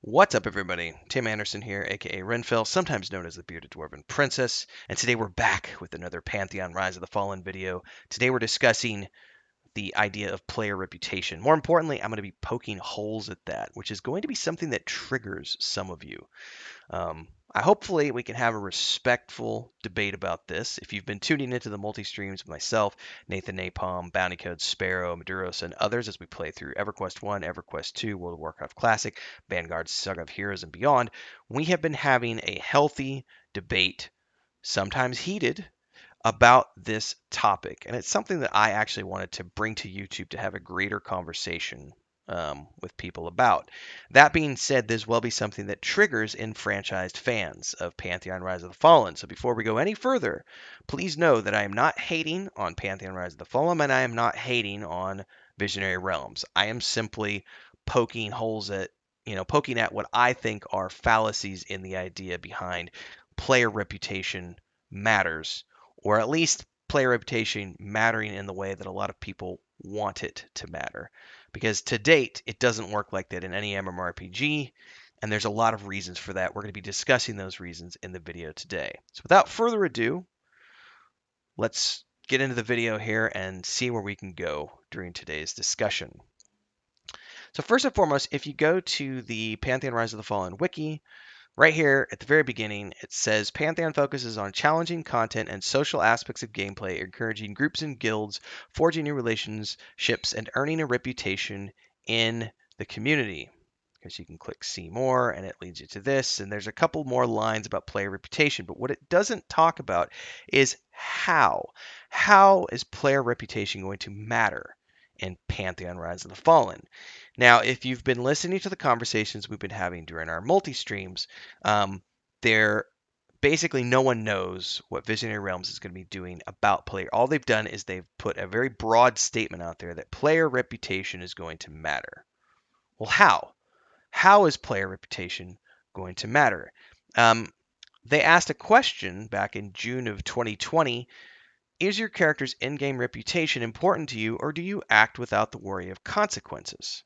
What's up, everybody? Tim Anderson here, aka Renfell, sometimes known as the Bearded Dwarven Princess, and today we're back with another Pantheon Rise of the Fallen video. Today we're discussing the idea of player reputation. More importantly, I'm going to be poking holes at that, which is going to be something that triggers some of you. Hopefully we can have a respectful debate about this. If you've been tuning into the multi-streams with myself, Nathan Napalm, Bounty Code, Sparrow, Maduros, and others as we play through EverQuest 1, EverQuest 2, World of Warcraft Classic, Vanguard, Saga of Heroes, and beyond, we have been having a healthy debate, sometimes heated, about this topic. And it's something that I actually wanted to bring to YouTube to have a greater conversation with people about. That being said, this will be something that triggers enfranchised fans of Pantheon Rise of the Fallen. So before we go any further, please know that I am not hating on Pantheon Rise of the Fallen, and I am not hating on Visionary Realms. I am simply poking holes at, poking at what I think are fallacies in the idea behind player reputation matters, or at least player reputation mattering in the way that a lot of people want it to matter. Because to date, it doesn't work like that in any MMORPG, and there's a lot of reasons for that. We're going to be discussing those reasons in the video today. So without further ado, let's get into the video here and see where we can go during today's discussion. So first and foremost, if you go to the Pantheon Rise of the Fallen wiki, right here at the very beginning, it says Pantheon focuses on challenging content and social aspects of gameplay, encouraging groups and guilds, forging new relationships, and earning a reputation in the community. Because you can click see more and it leads you to this. And there's a couple more lines about player reputation. But what it doesn't talk about is how. How is player reputation going to matter in Pantheon Rise of the Fallen? Now, if you've been listening to the conversations we've been having during our multi-streams, there basically no one knows what Visionary Realms is going to be doing about player. All they've done is they've put a very broad statement out there that player reputation is going to matter. Well, how? How is player reputation going to matter? They asked a question back in June of 2020. Is your character's in-game reputation important to you, or do you act without the worry of consequences?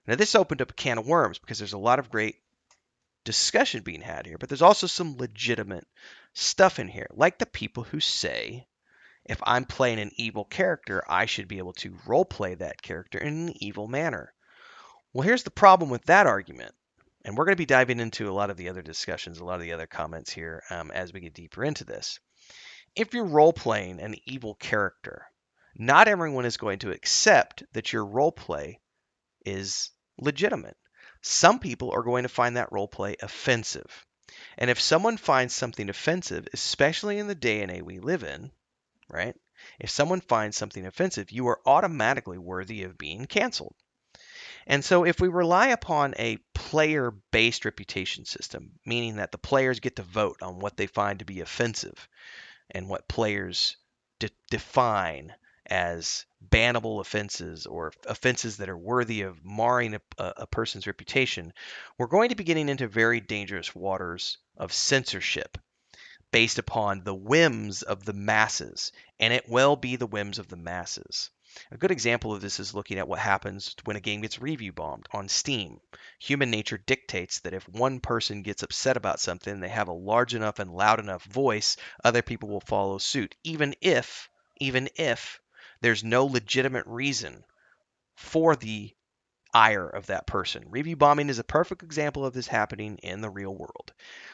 Now, this opened up a can of worms because there's a lot of great discussion being had here, but there's also some legitimate stuff in here, like the people who say, if I'm playing an evil character, I should be able to roleplay that character in an evil manner. Well, here's the problem with that argument. And we're going to be diving into a lot of the other discussions, a lot of the other comments here as we get deeper into this. If you're role playing an evil character, not everyone is going to accept that your role play is legitimate. Some people are going to find that role play offensive. And if someone finds something offensive, especially in the day and age we live in, right? If someone finds something offensive, you are automatically worthy of being canceled. And so if we rely upon a player-based reputation system, meaning that the players get to vote on what they find to be offensive and what players define as bannable offenses or offenses that are worthy of marring a person's reputation, we're going to be getting into very dangerous waters of censorship based upon the whims of the masses, and it will be the whims of the masses. A good example of this is looking at what happens when a game gets review bombed on Steam. Human nature dictates that if one person gets upset about something, they have a large enough and loud enough voice, other people will follow suit, even if there's no legitimate reason for the ire of that person. Review bombing is a perfect example of this happening in the real world.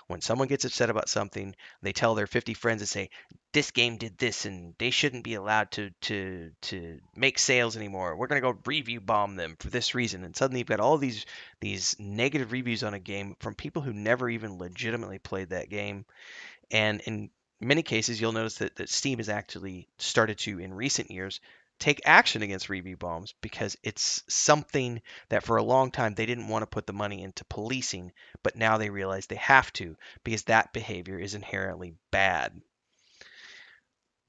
When someone gets upset about something, they tell their 50 friends and say, this game did this and they shouldn't be allowed to make sales anymore. We're going to go review bomb them for this reason. And suddenly you've got all these negative reviews on a game from people who never even legitimately played that game. And in many cases, you'll notice that Steam has actually started to, in recent years, take action against review bombs because it's something that for a long time they didn't want to put the money into policing, but now they realize they have to because that behavior is inherently bad.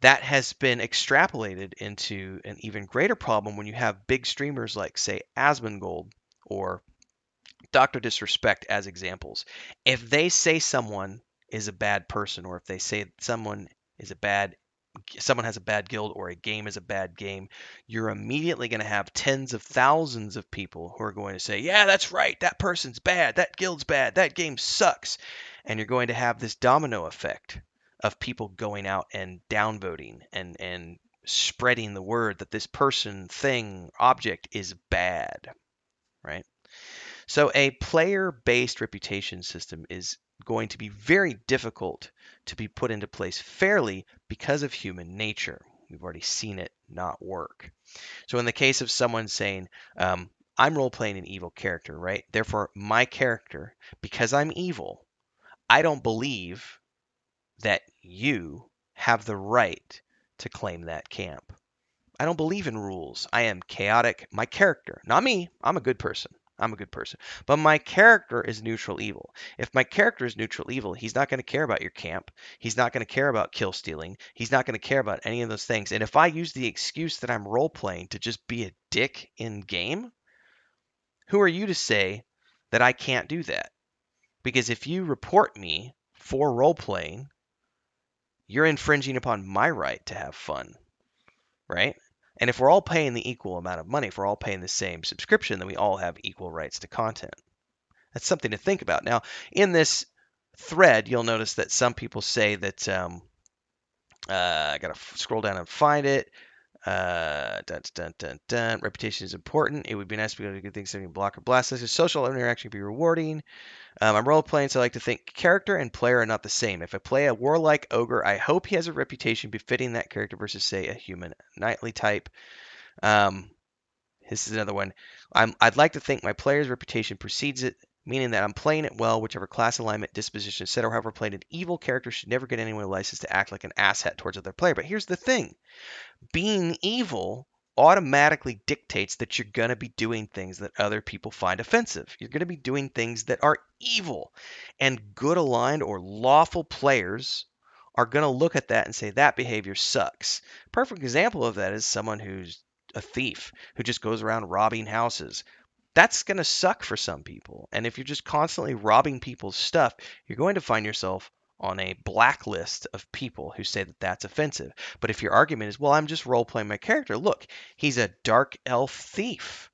That has been extrapolated into an even greater problem when you have big streamers like, say, Asmongold or Dr. Disrespect as examples. If they say someone is a bad person or if they say someone is a bad someone has a bad guild or a game is a bad game, you're immediately going to have tens of thousands of people who are going to say, yeah, that's right, that person's bad, that guild's bad, that game sucks. And you're going to have this domino effect of people going out and downvoting and spreading the word that this person, thing, object is bad, right? So a player-based reputation system is going to be very difficult to be put into place fairly because of human nature. We've already seen it not work. So in the case of someone saying, I'm role-playing an evil character, right? Therefore, my character, because I'm evil, I don't believe that you have the right to claim that camp. I don't believe in rules. I am chaotic. My character, not me. I'm a good person. I'm a good person. But my character is neutral evil. If my character is neutral evil, he's not going to care about your camp. He's not going to care about kill stealing. He's not going to care about any of those things. And if I use the excuse that I'm role playing to just be a dick in game, who are you to say that I can't do that? Because if you report me for role playing, you're infringing upon my right to have fun, right? And if we're all paying the equal amount of money, if we're all paying the same subscription, then we all have equal rights to content. That's something to think about. Now, in this thread, you'll notice that some people say that I gotta scroll down and find it. Dun, dun, dun, dun. Reputation is important. It would be nice to be able to do things that can block or blast us. Social interaction can be rewarding. I'm role playing, so I like to think character and player are not the same. If I play a warlike ogre, I hope he has a reputation befitting that character versus, say, a human knightly type. This is another one. I'd like to think my player's reputation precedes it, meaning that I'm playing it well, whichever class alignment, disposition, etc. However, playing an evil character should never get anyone a license to act like an asshat towards other player. But here's the thing. Being evil automatically dictates that you're going to be doing things that other people find offensive. You're going to be doing things that are evil. And good aligned or lawful players are going to look at that and say that behavior sucks. Perfect example of that is someone who's a thief who just goes around robbing houses. That's going to suck for some people. And if you're just constantly robbing people's stuff, you're going to find yourself on a blacklist of people who say that that's offensive. But if your argument is, well, I'm just role playing my character, look, he's a dark elf thief.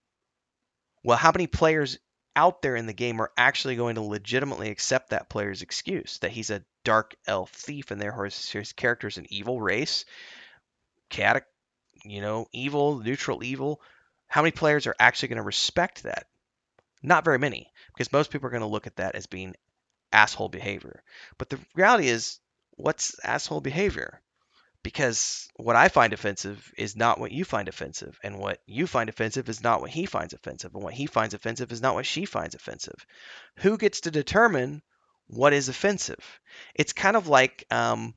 Well, how many players out there in the game are actually going to legitimately accept that player's excuse that he's a dark elf thief and therefore his character is an evil race, chaotic, evil, neutral evil? How many players are actually going to respect that? Not very many, because most people are going to look at that as being asshole behavior. But the reality is, what's asshole behavior? Because what I find offensive is not what you find offensive, and what you find offensive is not what he finds offensive, and what he finds offensive is not what she finds offensive. Who gets to determine what is offensive? It's kind of like a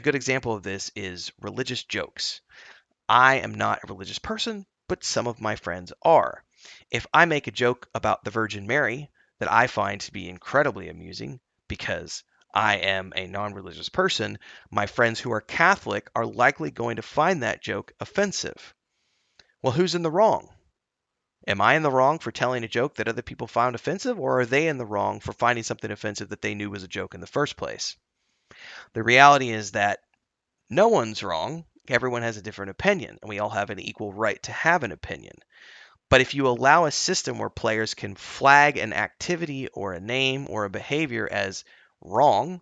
good example of this is religious jokes. I am not a religious person, but some of my friends are. If I make a joke about the Virgin Mary that I find to be incredibly amusing because I am a non religious person, my friends who are Catholic are likely going to find that joke offensive. Well, who's in the wrong? Am I in the wrong for telling a joke that other people found offensive, or are they in the wrong for finding something offensive that they knew was a joke in the first place? The reality is that no one's wrong. Everyone has a different opinion, and we all have an equal right to have an opinion. But if you allow a system where players can flag an activity or a name or a behavior as wrong,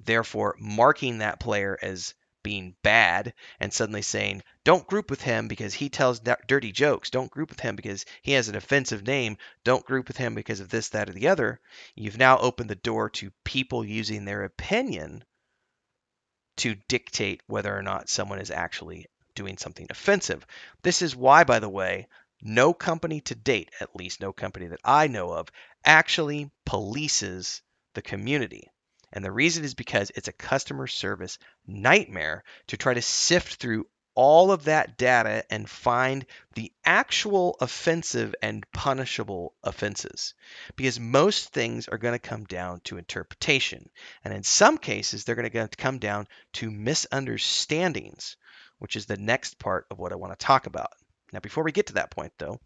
therefore marking that player as being bad and suddenly saying, don't group with him because he tells dirty jokes, don't group with him because he has an offensive name, don't group with him because of this, that, or the other, you've now opened the door to people using their opinion to dictate whether or not someone is actually doing something offensive. This is why, by the way, no company to date, at least no company that I know of, actually polices the community. And the reason is because it's a customer service nightmare to try to sift through all of that data and find the actual offensive and punishable offenses. Because most things are going to come down to interpretation. And in some cases, they're going to come down to misunderstandings, which is the next part of what I want to talk about. Now, before we get to that point, though,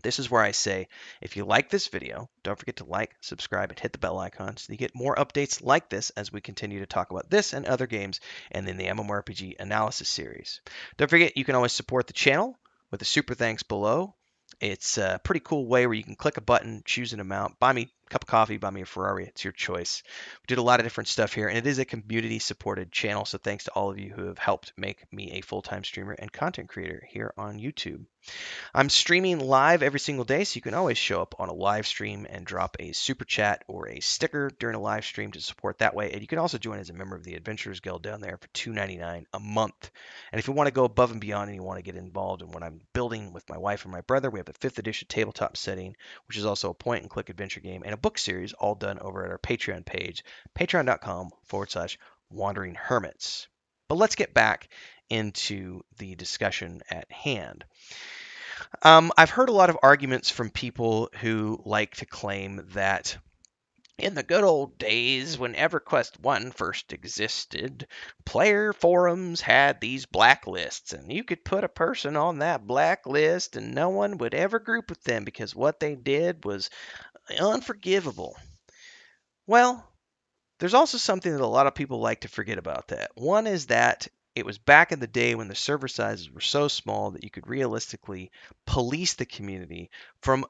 This is where I say, if you like this video, don't forget to like, subscribe, and hit the bell icon so you get more updates like this as we continue to talk about this and other games and in the MMORPG analysis series. Don't forget, you can always support the channel with a super thanks below. It's a pretty cool way where you can click a button, choose an amount, buy me a cup of coffee, buy me a Ferrari. It's your choice. We did a lot of different stuff here, and it is a community-supported channel, so thanks to all of you who have helped make me a full-time streamer and content creator here on YouTube. I'm streaming live every single day, so you can always show up on a live stream and drop a super chat or a sticker during a live stream to support that way. And you can also join as a member of the Adventurers Guild down there for $2.99 a month. And if you want to go above and beyond and you want to get involved in what I'm building with my wife and my brother, we have a 5th edition tabletop setting, which is also a point-and-click adventure game, and a book series, all done over at our Patreon page, patreon.com/Wandering Hermits. But let's get back into the discussion at hand. I've heard a lot of arguments from people who like to claim that in the good old days when EverQuest 1 first existed, player forums had these blacklists, and you could put a person on that blacklist and no one would ever group with them because what they did was unforgivable. Well, there's also something that a lot of people like to forget about that. One is that it was back in the day when the server sizes were so small that you could realistically police the community from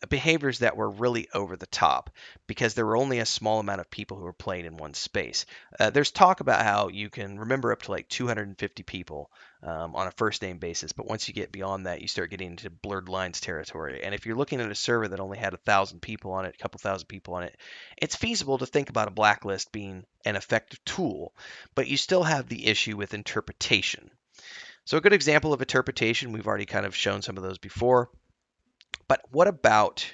behaviors that were really over the top because there were only a small amount of people who were playing in one space. There's talk about how you can remember up to like 250 people on a first name basis, but once you get beyond that, you start getting into blurred lines territory. And if you're looking at a server that only had 1,000 people on it, a couple thousand people on it, it's feasible to think about a blacklist being an effective tool, but you still have the issue with interpretation. So a good example of interpretation, we've already kind of shown some of those before. But what about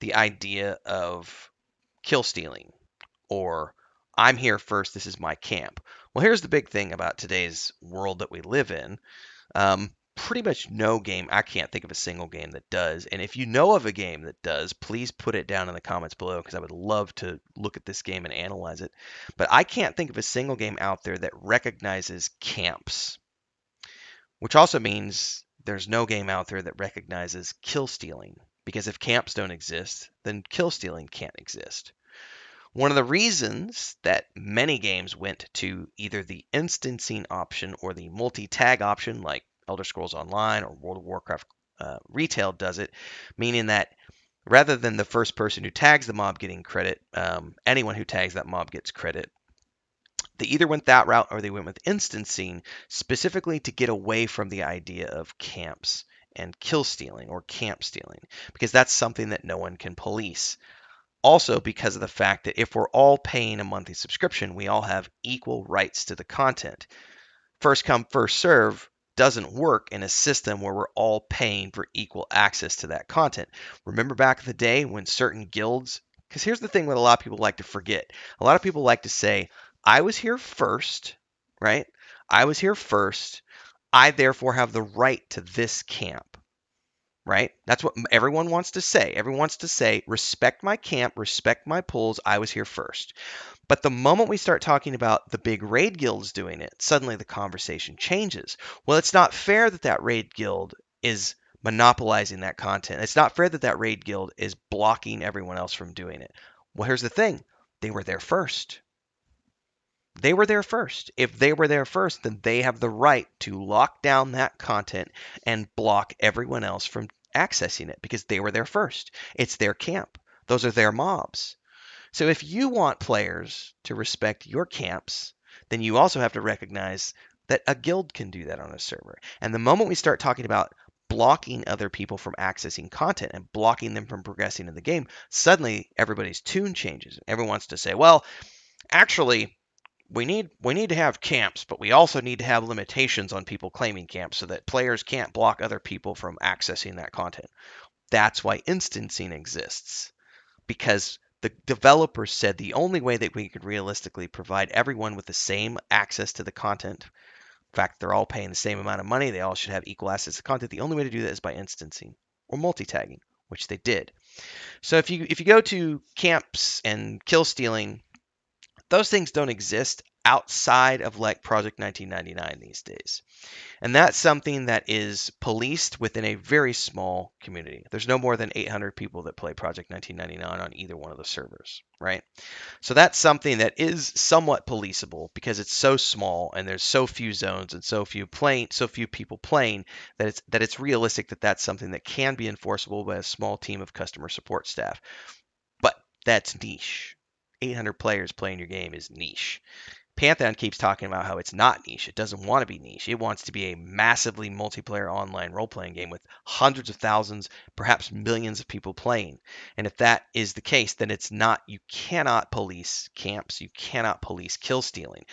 the idea of kill stealing or I'm here first, this is my camp? Well, here's the big thing about today's world that we live in. Pretty much no game, I can't think of a single game that does. And if you know of a game that does, please put it down in the comments below because I would love to look at this game and analyze it. But I can't think of a single game out there that recognizes camps, which also means there's no game out there that recognizes kill stealing, because if camps don't exist, then kill stealing can't exist. One of the reasons that many games went to either the instancing option or the multi-tag option, like Elder Scrolls Online or World of Warcraft Retail does it, meaning that rather than the first person who tags the mob getting credit, anyone who tags that mob gets credit. They either went that route or they went with instancing, specifically to get away from the idea of camps and kill stealing or camp stealing, because that's something that no one can police. Also, because of the fact that if we're all paying a monthly subscription, we all have equal rights to the content. First come, first serve doesn't work in a system where we're all paying for equal access to that content. Remember back in the day when certain guilds, because here's the thing that a lot of people like to forget. A lot of people like to say, I was here first, right? I was here first. I therefore have the right to this camp, right? That's what everyone wants to say. Everyone wants to say, respect my camp, respect my pools. I was here first. But the moment we start talking about the big raid guilds doing it, suddenly the conversation changes. Well, it's not fair that that raid guild is monopolizing that content. It's not fair that that raid guild is blocking everyone else from doing it. Well, here's the thing. They were there first. They were there first. If they were there first, then they have the right to lock down that content and block everyone else from accessing it because they were there first. It's their camp. Those are their mobs. So if you want players to respect your camps, then you also have to recognize that a guild can do that on a server. And the moment we start talking about blocking other people from accessing content and blocking them from progressing in the game, suddenly everybody's tune changes. Everyone wants to say, well, actually, we need to have camps, but we also need to have limitations on people claiming camps so that players can't block other people from accessing that content. That's why instancing exists, because the developers said the only way that we could realistically provide everyone with the same access to the content, in fact, they're all paying the same amount of money, they all should have equal access to content. The only way to do that is by instancing or multi-tagging, which they did. So if you go to camps and kill stealing, those things don't exist outside of like Project 1999 these days. And that's something that is policed within a very small community. There's no more than 800 people that play Project 1999 on either one of the servers, right? So that's something that is somewhat policeable because it's so small and there's so few zones and so few people playing that it's realistic that that's something that can be enforceable by a small team of customer support staff. But that's niche. 800 players playing your game is niche. Pantheon keeps talking about how it's not niche. It doesn't want to be niche. It wants to be a massively multiplayer online role playing game with hundreds of thousands, perhaps millions of people playing. And if that is the case, then it's not, you cannot police camps. You cannot police kill stealing.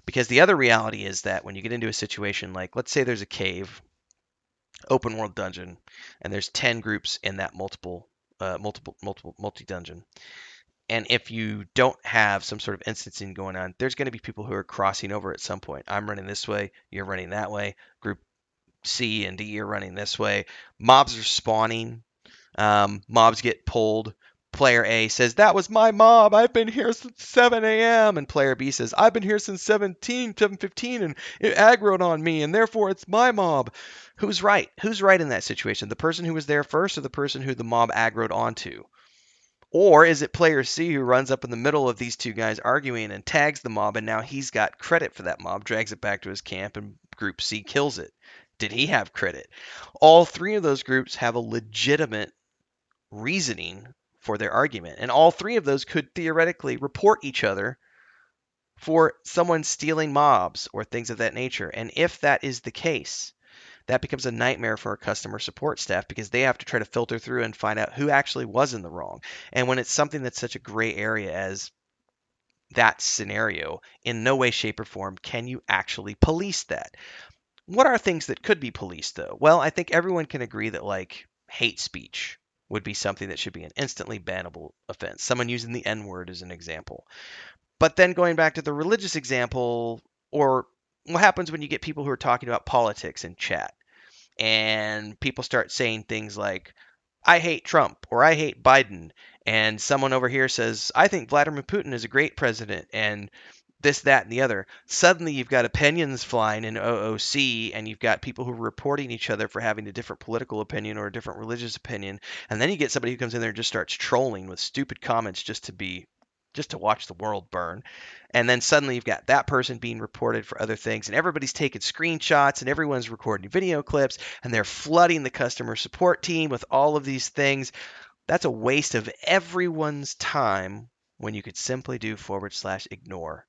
Because the other reality is that when you get into a situation like, let's say there's a cave, open world dungeon, and there's 10 groups in that multi dungeon. And if you don't have some sort of instancing going on, there's going to be people who are crossing over at some point. I'm running this way, you're running that way. Group C and D are running this way. Mobs are spawning. Mobs get pulled. Player A says, that was my mob. I've been here since 7 a.m. And player B says, I've been here since 7:15, and it aggroed on me, and therefore it's my mob. Who's right? Who's right in that situation? The person who was there first or the person who the mob aggroed onto? Or is it player C who runs up in the middle of these two guys arguing and tags the mob, and now he's got credit for that mob, drags it back to his camp, and group C kills it? Did he have credit? All three of those groups have a legitimate reasoning for their argument, and all three of those could theoretically report each other for someone stealing mobs or things of that nature. And if that is the case, that becomes a nightmare for our customer support staff because they have to try to filter through and find out who actually was in the wrong. And when it's something that's such a gray area as that scenario, in no way, shape, or form can you actually police that. What are things that could be policed, though? Well, I think everyone can agree that, like, hate speech would be something that should be an instantly bannable offense. Someone using the N word is an example. But then going back to the religious example, or what happens when you get people who are talking about politics in chat? And people start saying things like, I hate Trump or I hate Biden. And someone over here says, I think Vladimir Putin is a great president. And this, that, and the other. Suddenly you've got opinions flying in OOC, and you've got people who are reporting each other for having a different political opinion or a different religious opinion. And then you get somebody who comes in there and just starts trolling with stupid comments just to watch the world burn. And then suddenly you've got that person being reported for other things, and everybody's taking screenshots and everyone's recording video clips, and they're flooding the customer support team with all of these things. That's a waste of everyone's time when you could simply do / ignore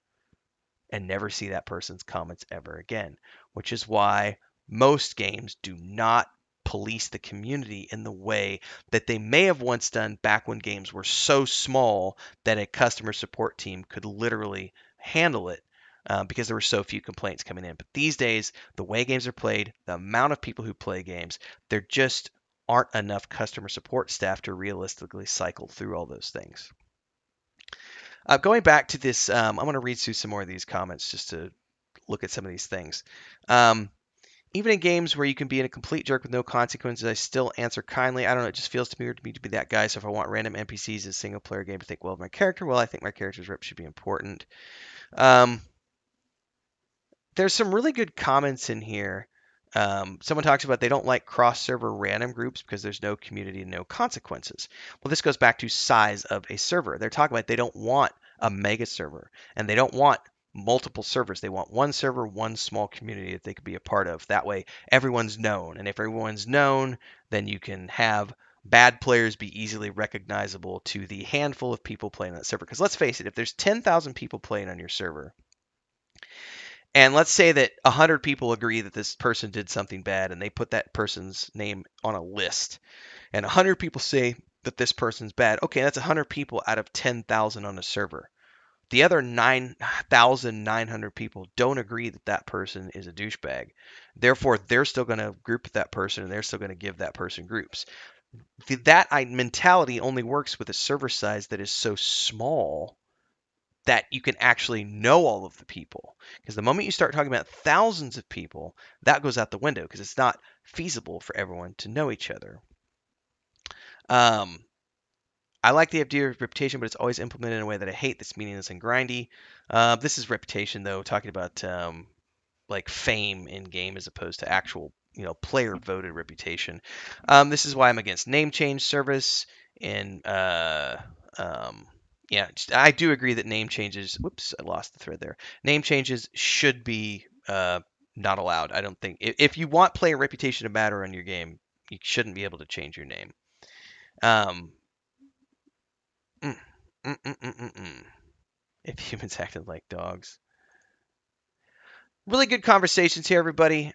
and never see that person's comments ever again, which is why most games do not police the community in the way that they may have once done back when games were so small that a customer support team could literally handle it because there were so few complaints coming in. But these days, the way games are played, the amount of people who play games, there just aren't enough customer support staff to realistically cycle through all those things. Going back to this, I'm going to read through some more of these comments just to look at some of these things. Even in games where you can be in a complete jerk with no consequences, I still answer kindly. I don't know, it just feels to me to be that guy. So if I want random NPCs in a single player game to think well of my character, well, I think my character's rep should be important. There's some really good comments in here. Someone talks about they don't like cross-server random groups because there's no community and no consequences. Well, this goes back to size of a server. They're talking about they don't want a mega server, and they don't want multiple servers. They want one server, one small community that they could be a part of. That way, everyone's known. And if everyone's known, then you can have bad players be easily recognizable to the handful of people playing on that server. Because let's face it, if there's 10,000 people playing on your server, and let's say that 100 people agree that this person did something bad and they put that person's name on a list. And 100 people say that this person's bad. Okay, that's 100 people out of 10,000 on a server. The other 9,900 people don't agree that that person is a douchebag. Therefore, they're still going to group with that person and they're still going to give that person groups. That mentality only works with a server size that is so small that you can actually know all of the people. Because the moment you start talking about thousands of people, that goes out the window because it's not feasible for everyone to know each other. I like the idea of reputation, but it's always implemented in a way that I hate. That's meaningless and grindy. This is reputation, though, talking about like fame in game as opposed to actual player voted reputation. This is why I'm against name change service and yeah, I do agree that name changes. Whoops, I lost the thread there. Name changes should be not allowed. I don't think if you want player reputation to matter in your game, you shouldn't be able to change your name. Um, mm, mm. If humans acted like dogs. Really good conversations here, everybody.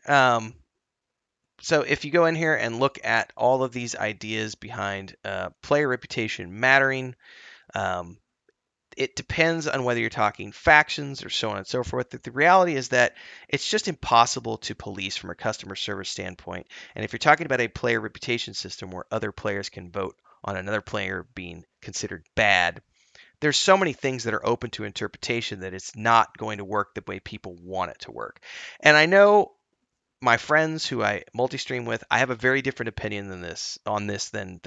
So if you go in here and look at all of these ideas behind player reputation mattering, um, it depends on whether you're talking factions or so on and so forth. The reality is that it's just impossible to police from a customer service standpoint. And if you're talking about a player reputation system where other players can vote on another player being considered bad, there's so many things that are open to interpretation that it's not going to work the way people want it to work. And I know my friends who I multi-stream with, I have a very different opinion than this on this than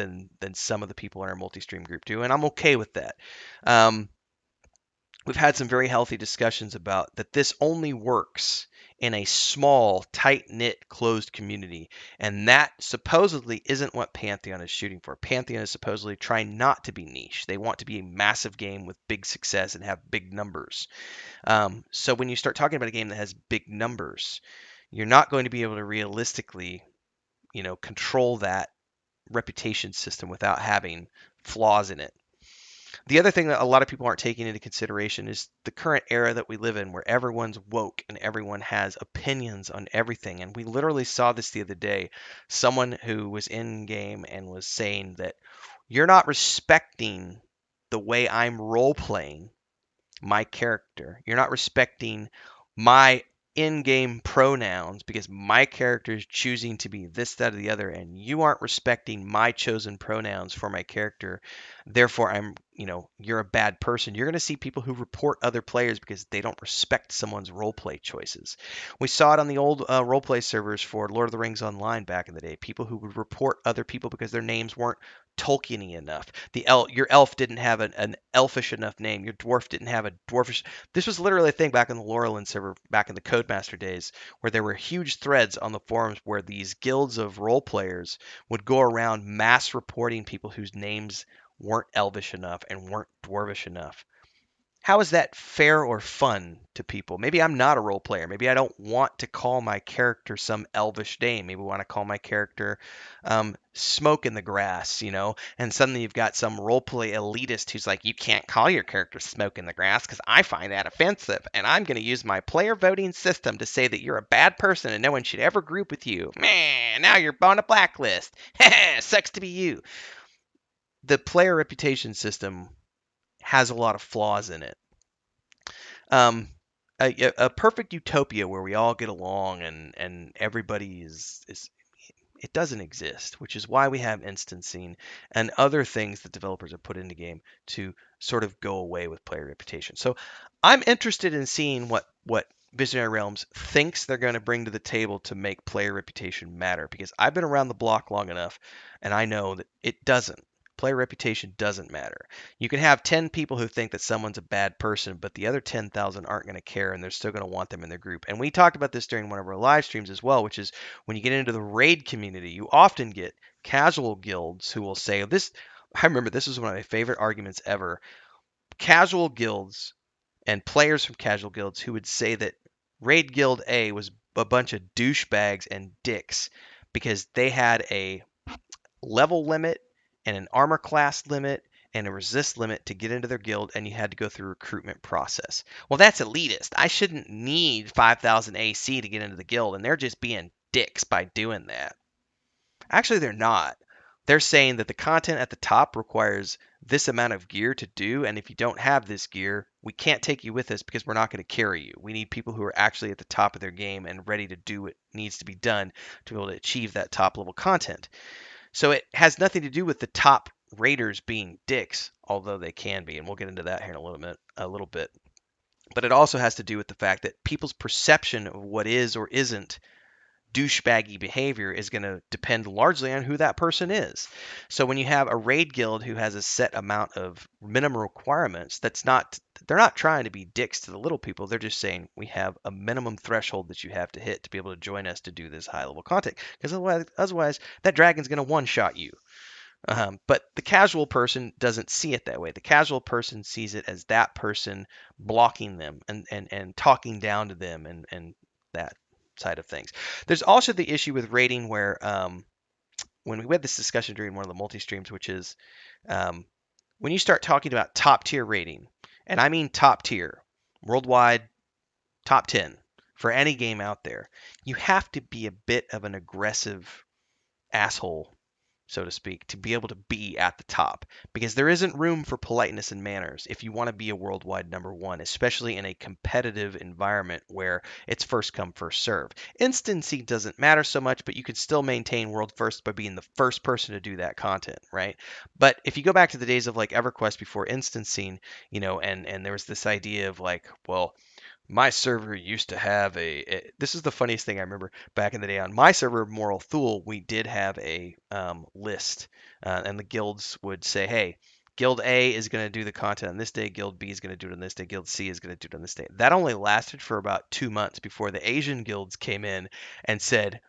some of the people in our multi-stream group do, and I'm okay with that. Um, we've had some very healthy discussions about that this only works in a small, tight-knit, closed community, and that supposedly isn't what Pantheon is shooting for. Pantheon is supposedly trying not to be niche. They want to be a massive game with big success and have big numbers. So when you start talking about a game that has big numbers, you're not going to be able to realistically, control that reputation system without having flaws in it. The other thing that a lot of people aren't taking into consideration is the current era that we live in where everyone's woke and everyone has opinions on everything. And we literally saw this the other day. Someone who was in game and was saying that you're not respecting the way I'm role playing my character. You're not respecting my in-game pronouns because my character is choosing to be this, that, or the other, and you aren't respecting my chosen pronouns for my character. Therefore, you're a bad person. You're going to see people who report other players because they don't respect someone's roleplay choices. We saw it on the old roleplay servers for Lord of the Rings Online back in the day. People who would report other people because their names weren't Tolkien-y enough. Your elf didn't have an elfish enough name. Your dwarf didn't have a dwarfish. This was literally a thing back in the Laurelin server, back in the Codemaster days, where there were huge threads on the forums where these guilds of role players would go around mass reporting people whose names weren't elvish enough and weren't dwarvish enough. How is that fair or fun to people? Maybe I'm not a role player. Maybe I don't want to call my character some elvish name. Maybe I want to call my character Smoke in the Grass, And suddenly you've got some roleplay elitist who's like, you can't call your character Smoke in the Grass because I find that offensive. And I'm going to use my player voting system to say that you're a bad person and no one should ever group with you. Man, now you're on a blacklist. Sucks to be you. The player reputation system has a lot of flaws in it. A perfect utopia where we all get along and everybody is it doesn't exist, which is why we have instancing and other things that developers have put into game to sort of go away with player reputation. So I'm interested in seeing what Visionary Realms thinks they're going to bring to the table to make player reputation matter, because I've been around the block long enough and I know that it doesn't. Player reputation doesn't matter. You can have 10 people who think that someone's a bad person, but the other 10,000 aren't going to care and they're still going to want them in their group. And we talked about this during one of our live streams as well, which is when you get into the raid community, you often get casual guilds who will say this. I remember this was one of my favorite arguments ever. Casual guilds and players from casual guilds who would say that Raid Guild A was a bunch of douchebags and dicks because they had a level limit and an armor class limit and a resist limit to get into their guild, and you had to go through a recruitment process. Well, that's elitist. I shouldn't need 5,000 AC to get into the guild, and they're just being dicks by doing that. Actually, they're not. They're saying that the content at the top requires this amount of gear to do, and if you don't have this gear, we can't take you with us because we're not going to carry you. We need people who are actually at the top of their game and ready to do what needs to be done to be able to achieve that top level content. So it has nothing to do with the top raiders being dicks, although they can be, and we'll get into that here in a little bit. But it also has to do with the fact that people's perception of what is or isn't douchebaggy behavior is going to depend largely on who that person is. So when you have a raid guild who has a set amount of minimum requirements, they're not trying to be dicks to the little people. They're just saying we have a minimum threshold that you have to hit to be able to join us to do this high level content. Because otherwise that dragon's going to one shot you. But the casual person doesn't see it that way. The casual person sees it as that person blocking them and talking down to them and that side of things. There's also the issue with rating where when we had this discussion during one of the multi streams, which is um, when you start talking about top tier rating, and I mean top tier, worldwide top 10 for any game out there, you have to be a bit of an aggressive asshole, so to speak, to be able to be at the top because there isn't room for politeness and manners if you want to be a worldwide number one, especially in a competitive environment where it's first come, first serve. Instancy doesn't matter so much, but you can still maintain world first by being the first person to do that content, right? But if you go back to the days of like EverQuest before instancing, and there was this idea of like, well, my server used to have this is the funniest thing I remember back in the day on my server, Moral Thule, we did have a list, and the guilds would say, hey, guild A is going to do the content on this day, guild B is going to do it on this day, guild C is going to do it on this day. That only lasted for about 2 months before the Asian guilds came in and said,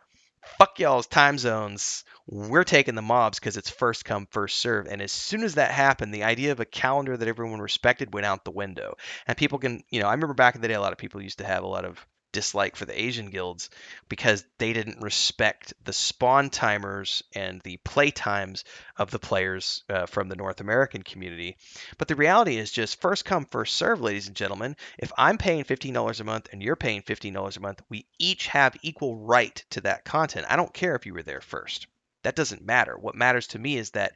fuck y'all's time zones. We're taking the mobs because it's first come, first serve. And as soon as that happened, the idea of a calendar that everyone respected went out the window. And people can, I remember back in the day, a lot of people used to have a lot of dislike for the Asian guilds because they didn't respect the spawn timers and the play times of the players from the North American community. But the reality is just first come, first serve, ladies and gentlemen. If I'm paying $15 a month and you're paying $15 a month, we each have equal right to that content. I don't care if you were there first. That doesn't matter. What matters to me is that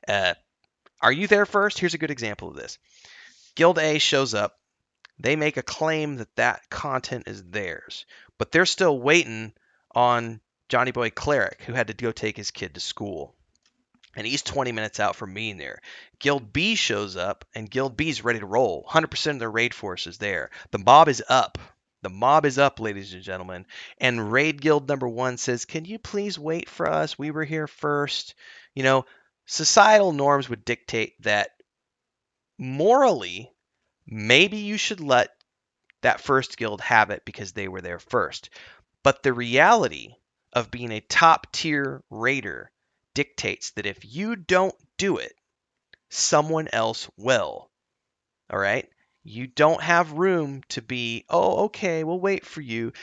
uh, are you there first? Here's a good example of this. Guild A shows up. They make a claim that that content is theirs, but they're still waiting on Johnny Boy Cleric, who had to go take his kid to school. And he's 20 minutes out from being there. Guild B shows up, and Guild B's ready to roll. 100% of their raid force is there. The mob is up. The mob is up, ladies and gentlemen. And raid guild number one says, can you please wait for us? We were here first. Societal norms would dictate that morally, maybe you should let that first guild have it because they were there first. But the reality of being a top tier raider dictates that if you don't do it, someone else will. All right? You don't have room to be, oh, okay, we'll wait for you.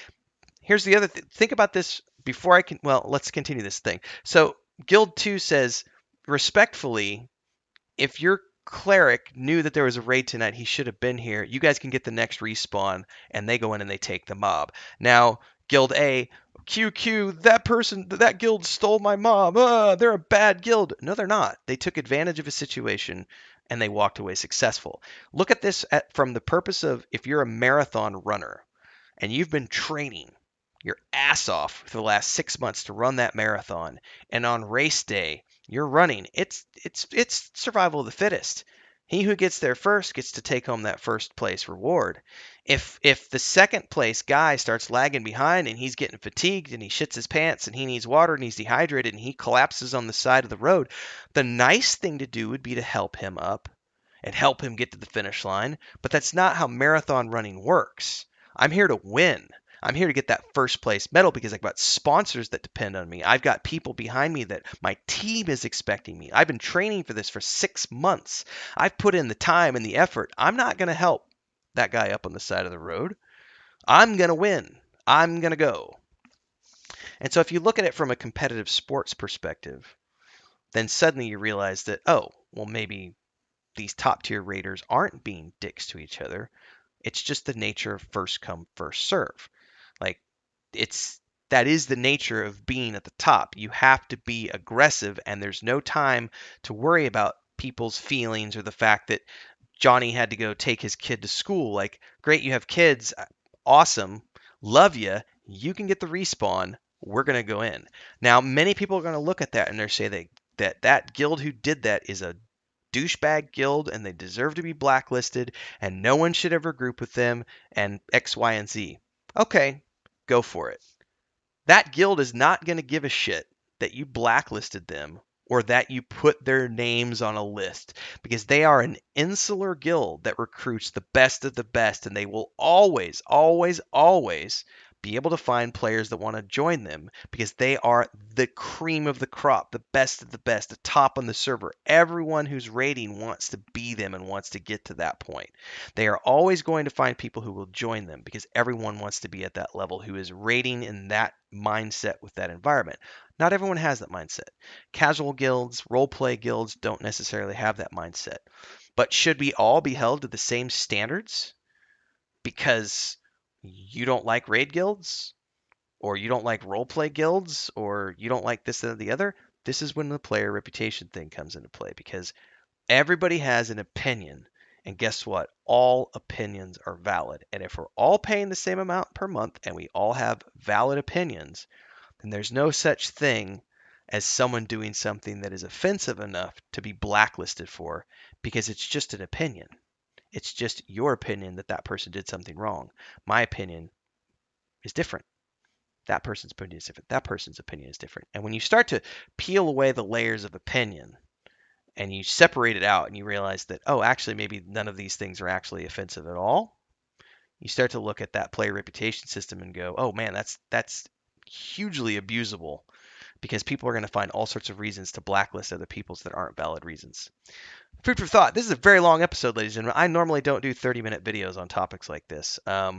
Here's the other thing. Think about this before I can, well, let's continue this thing. So, Guild 2 says, respectfully, if your cleric knew that there was a raid tonight, he should have been here. You guys can get the next respawn, and they go in and they take the mob. Now, Guild A, QQ, that guild stole my mob. They're a bad guild. No, they're not. They took advantage of a situation and they walked away successful. Look at this from the purpose of if you're a marathon runner and you've been training your ass off for the last 6 months to run that marathon, and on race day you're running, it's survival of the fittest. He who gets there first gets to take home that first place reward. If the second place guy starts lagging behind and he's getting fatigued and he shits his pants and he needs water and he's dehydrated and he collapses on the side of the road, the nice thing to do would be to help him up and help him get to the finish line. But that's not how marathon running works. I'm here to win. I'm here to get that first place medal because I've got sponsors that depend on me. I've got people behind me that my team is expecting me. I've been training for this for 6 months. I've put in the time and the effort. I'm not going to help that guy up on the side of the road. I'm going to win. I'm going to go. And so if you look at it from a competitive sports perspective, then suddenly you realize that, oh, well, maybe these top tier raiders aren't being dicks to each other. It's just the nature of first come, first serve. Like that is the nature of being at the top. You have to be aggressive, and there's no time to worry about people's feelings or the fact that Johnny had to go take his kid to school. Like, great, you have kids, awesome, love you. You can get the respawn. We're gonna go in. Now, many people are gonna look at that and they say that guild who did that is a douchebag guild and they deserve to be blacklisted and no one should ever group with them and X, Y, and Z. Okay, go for it. That guild is not going to give a shit that you blacklisted them or that you put their names on a list, because they are an insular guild that recruits the best of the best, and they will always, always, always be able to find players that want to join them because they are the cream of the crop, the best of the best, the top on the server. Everyone who's raiding wants to be them and wants to get to that point. They are always going to find people who will join them because everyone wants to be at that level who is raiding in that mindset with that environment. Not everyone has that mindset. Casual guilds, roleplay guilds don't necessarily have that mindset. But should we all be held to the same standards because you don't like raid guilds, or you don't like roleplay guilds, or you don't like this, that, or the other? This is when the player reputation thing comes into play, because everybody has an opinion. And guess what? All opinions are valid. And if we're all paying the same amount per month and we all have valid opinions, then there's no such thing as someone doing something that is offensive enough to be blacklisted for, because it's just an opinion. It's just your opinion that that person did something wrong. My opinion is different. That person's opinion is different. That person's opinion is different. And when you start to peel away the layers of opinion and you separate it out and you realize that, oh, actually, maybe none of these things are actually offensive at all, you start to look at that player reputation system and go, oh man, that's hugely abusable, because people are going to find all sorts of reasons to blacklist other people's that aren't valid reasons. Food for thought. This is a very long episode, ladies and gentlemen. I normally don't do 30-minute videos on topics like this. I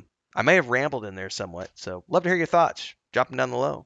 may have rambled in there somewhat, so love to hear your thoughts. Drop them down below.